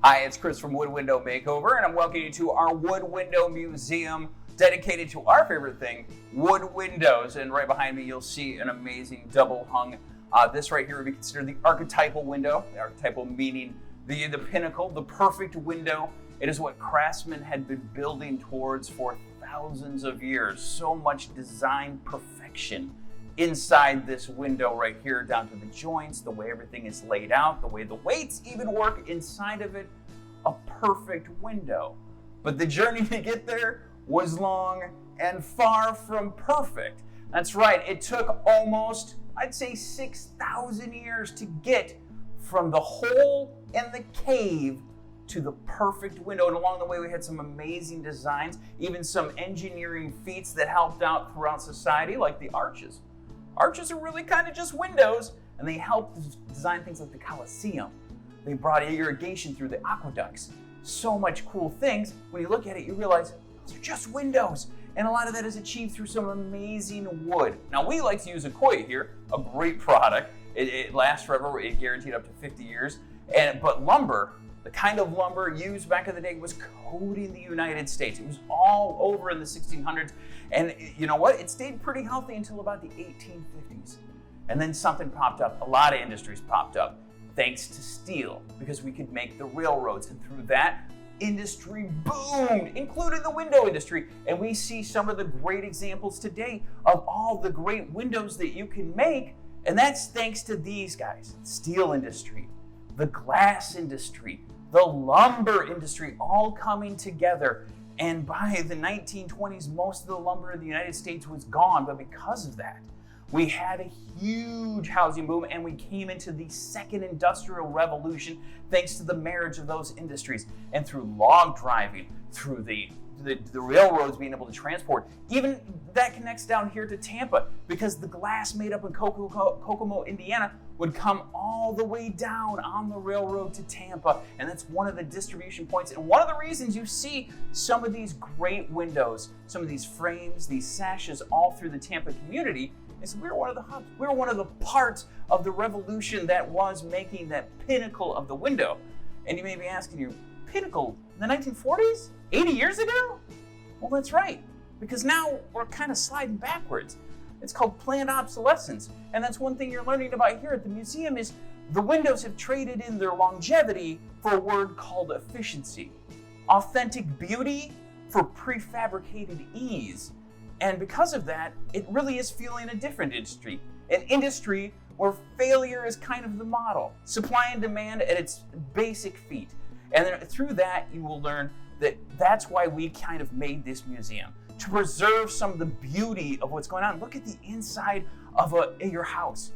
Hi, it's Chris from Wood Window Makeover, and I'm welcoming you to our Wood Window Museum dedicated to our favorite thing, wood windows. And right behind me, you'll see an amazing double hung. This right here would be considered the archetypal window. The archetypal meaning the pinnacle, the perfect window. It is what craftsmen had been building towards for thousands of years. So much design perfection inside this window right here, down to the joints, the way everything is laid out, the way the weights even work inside of it. A perfect window. But the journey to get there was long and far from perfect. That's right, it took almost, I'd say, 6,000 years to get from the hole in the cave to the perfect window. And along the way, we had some amazing designs, even some engineering feats that helped out throughout society, like the arches. Arches are really kind of just windows, and they helped design things like the Colosseum. They brought irrigation through the aqueducts. So much cool things. When you look at it, you realize those are just windows. And a lot of that is achieved through some amazing wood. Now, we like to use Akoya here, a great product. It lasts forever. It guaranteed up to 50 years. But lumber, the kind of lumber used back in the day, was coating the United States. It was all over in the 1600s. And you know what? It stayed pretty healthy until about the 1850s. And then something popped up. A lot of industries popped up, thanks to steel, because we could make the railroads. And through that, industry boomed, including the window industry. And we see some of the great examples today of all the great windows that you can make. And that's thanks to these guys: steel industry, the glass industry, the lumber industry, all coming together. And by the 1920s, most of the lumber in the United States was gone. But because of that, we had a huge housing boom, and we came into the second industrial revolution thanks to the marriage of those industries. And through log driving, through the railroads being able to transport, even that connects down here to Tampa, because the glass made up in Kokomo, Indiana, would come all the way down on the railroad to Tampa. And that's one of the distribution points. And one of the reasons you see some of these great windows, some of these frames, these sashes all through the Tampa community, is we're one of the hubs. We're one of the parts of the revolution that was making that pinnacle of the window. And you may be asking, your pinnacle in the 1940s? 80 years ago? Well, that's right, because now we're kind of sliding backwards. It's called planned obsolescence. And that's one thing you're learning about here at the museum, is the windows have traded in their longevity for a word called efficiency. Authentic beauty for prefabricated ease. And because of that, it really is fueling a different industry. An industry where failure is kind of the model. Supply and demand at its basic feet. And then through that, you will learn that that's why we kind of made this museum, to preserve some of the beauty of what's going on. Look at the inside of your house.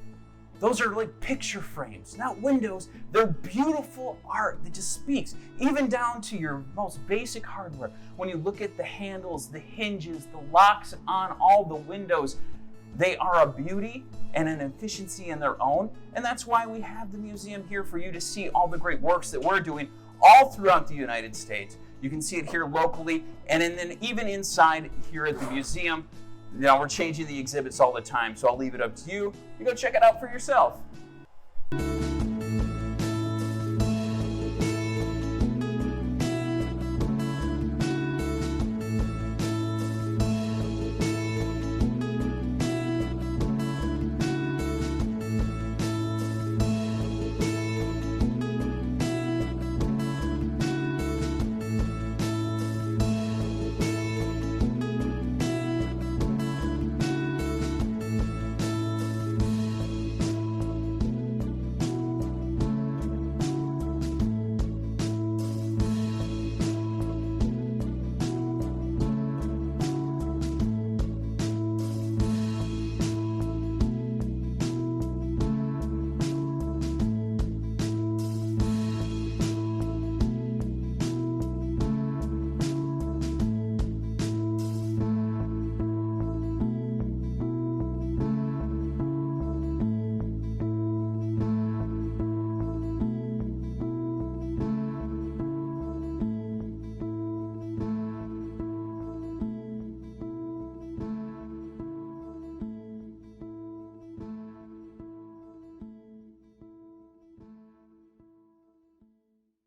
Those are like picture frames, not windows. They're beautiful art that just speaks, even down to your most basic hardware. When you look at the handles, the hinges, the locks on all the windows, they are a beauty and an efficiency in their own. And that's why we have the museum here, for you to see all the great works that we're doing all throughout the United States. You can see it here locally, and then even inside here at the museum. Now, we're changing the exhibits all the time, so I'll leave it up to you. You go check it out for yourself.